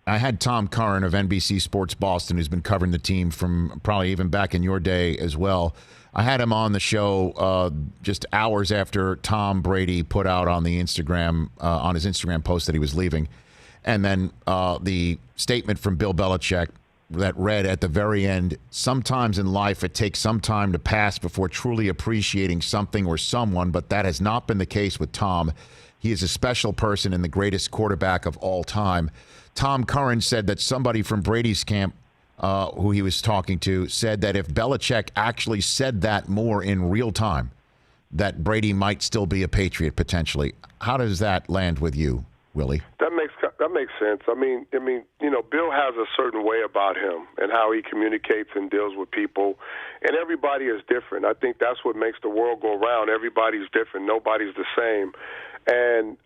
I had Tom Curran of NBC Sports Boston, who's been covering the team from probably even back in your day as well. I had him on the show just hours after Tom Brady put out on the Instagram on his Instagram post that he was leaving, and then the statement from Bill Belichick that read at the very end, sometimes in life it takes some time to pass before truly appreciating something or someone, but that has not been the case with Tom. He is a special person and the greatest quarterback of all time. Tom Curran said that somebody from Brady's camp, who he was talking to, said that if Belichick actually said that more in real time, that Brady might still be a Patriot potentially. How does that land with you, Willie? That makes sense. I mean, Bill has a certain way about him and how he communicates and deals with people, and everybody is different. I think that's what makes the world go round. Everybody's different. Nobody's the same, and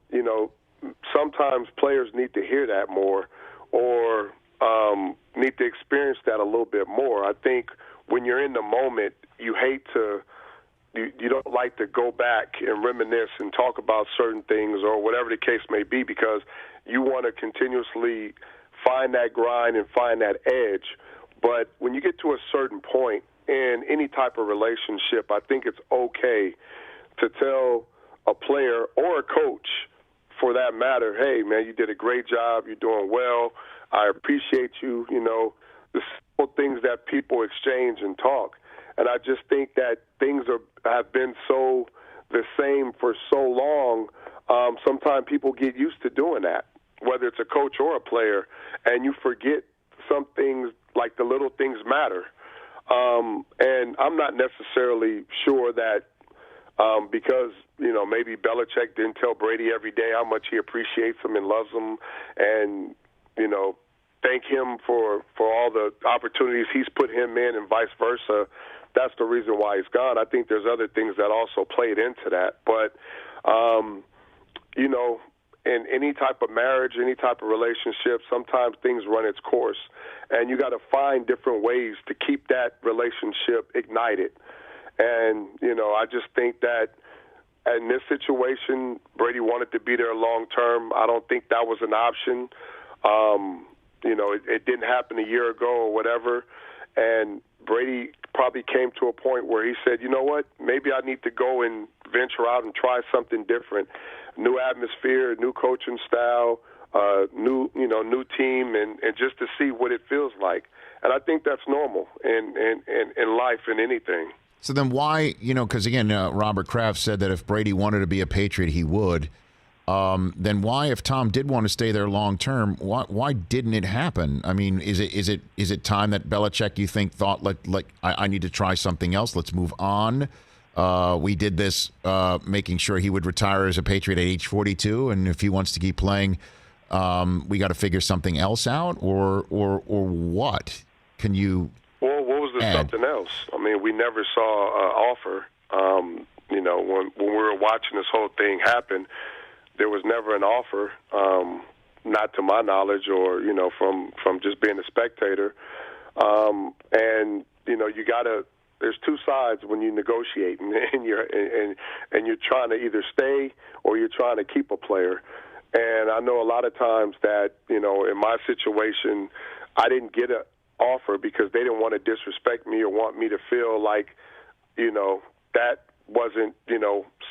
sometimes players need to hear that more, or need to experience that a little bit more. I think when you're in the moment, you don't like to go back and reminisce and talk about certain things or whatever the case may be, because you want to continuously find that grind and find that edge. But when you get to a certain point in any type of relationship, I think it's okay to tell a player or a coach, for that matter, hey, man, you did a great job. You're doing well. I appreciate you, the simple things that people exchange and talk. And I just think that things have been so the same for so long, sometimes people get used to doing that, whether it's a coach or a player, and you forget some things, like the little things matter. And I'm not necessarily sure that because, maybe Belichick didn't tell Brady every day how much he appreciates him and loves him and, thank him for all the opportunities he's put him in and vice versa. That's the reason why he's gone. I think there's other things that also played into that. But, in any type of marriage, any type of relationship, sometimes things run its course. And you got to find different ways to keep that relationship ignited. And, I just think that in this situation, Brady wanted to be there long term. I don't think that was an option. It didn't happen a year ago or whatever. And Brady probably came to a point where he said, you know what, maybe I need to go and venture out and try something different. New atmosphere, new coaching style, new team, and just to see what it feels like. And I think that's normal in life and anything. So then why, because again, Robert Kraft said that if Brady wanted to be a Patriot, he would. Then why, if Tom did want to stay there long term, why didn't it happen? I mean, is it time that Belichick, you think, thought like I need to try something else? Let's move on. We did this making sure he would retire as a Patriot at age 42, and if he wants to keep playing, we got to figure something else out, or what? Can you? Well, what was the something else? I mean, we never saw an offer. When we were watching this whole thing happen, there was never an offer, not to my knowledge, or from just being a spectator. And you gotta. There's two sides when you negotiate, and you're trying to either stay or you're trying to keep a player. And I know a lot of times that in my situation, I didn't get an offer because they didn't want to disrespect me or want me to feel like that wasn't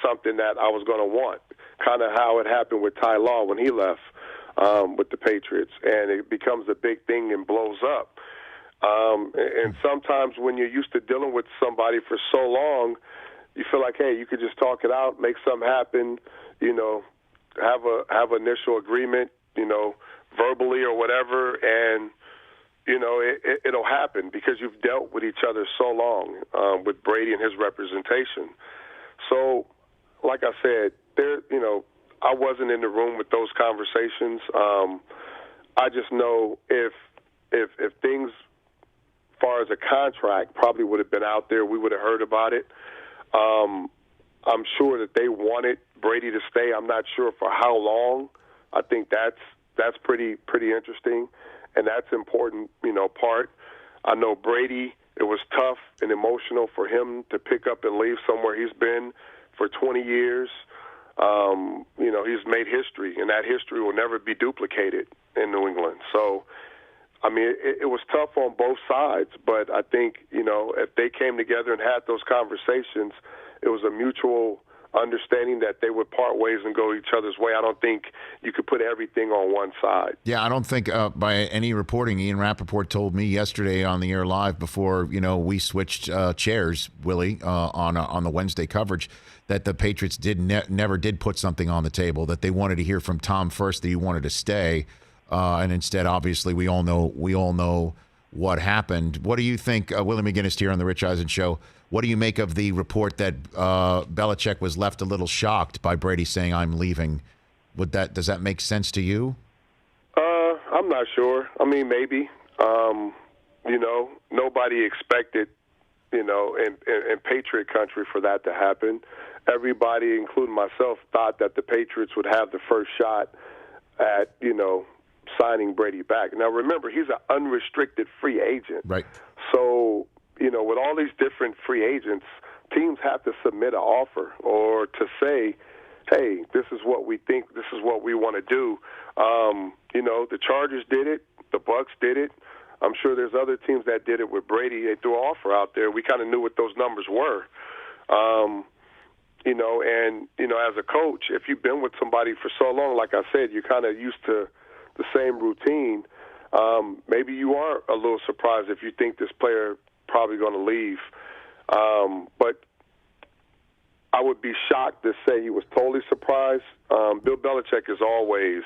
something that I was going to want. Kind of how it happened with Ty Law when he left with the Patriots, and it becomes a big thing and blows up. And sometimes when you're used to dealing with somebody for so long, you feel like, hey, you could just talk it out, make something happen, have initial agreement, verbally or whatever, and it'll happen because you've dealt with each other so long with Brady and his representation. So, like I said, I wasn't in the room with those conversations. I just know if things, as far as a contract, probably would have been out there, we would have heard about it. I'm sure that they wanted Brady to stay. I'm not sure for how long. I think that's pretty interesting, and that's important, part. I know Brady, it was tough and emotional for him to pick up and leave somewhere he's been for 20 years. He's made history, and that history will never be duplicated. in New England. So, I mean, it was tough on both sides, but I think, if they came together and had those conversations, it was a mutual understanding that they would part ways and go each other's way. I don't think you could put everything on one side. Yeah, I don't think by any reporting, Ian Rappaport told me yesterday on the air live before we switched chairs, Willie, on the Wednesday coverage, that the Patriots never did put something on the table, that they wanted to hear from Tom first, that he wanted to stay, and instead, obviously, we all know what happened. What do you think, Willie McGinest here on the Rich Eisen Show? What do you make of the report that Belichick was left a little shocked by Brady saying, "I'm leaving"? Does that make sense to you? I'm not sure. I mean, maybe. Nobody expected, in Patriot country for that to happen. Everybody, including myself, thought that the Patriots would have the first shot at, signing Brady back. Now, remember, he's an unrestricted free agent. Right. So, with all these different free agents, teams have to submit an offer or to say, hey, this is what we think, this is what we want to do. The Chargers did it, the Bucks did it. I'm sure there's other teams that did it with Brady. They threw an offer out there. We kind of knew what those numbers were. As a coach, if you've been with somebody for so long, like I said, you're kind of used to the same routine. Maybe you are a little surprised if you think this player probably going to leave. But I would be shocked to say he was totally surprised. Bill Belichick is always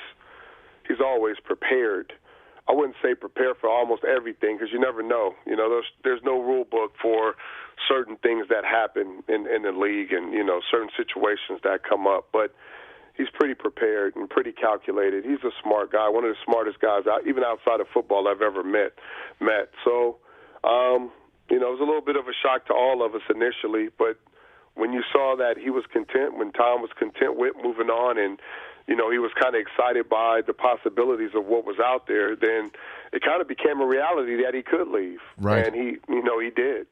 prepared. I wouldn't say prepared for almost everything because you never know. There's no rule book for certain things that happen in the league and, certain situations that come up. But he's pretty prepared and pretty calculated. He's a smart guy, one of the smartest guys, even outside of football, I've ever met. So, it was a little bit of a shock to all of us initially, but when you saw that he was content, when Tom was content with moving on and, he was kind of excited by the possibilities of what was out there, then it kind of became a reality that he could leave. Right. And he did.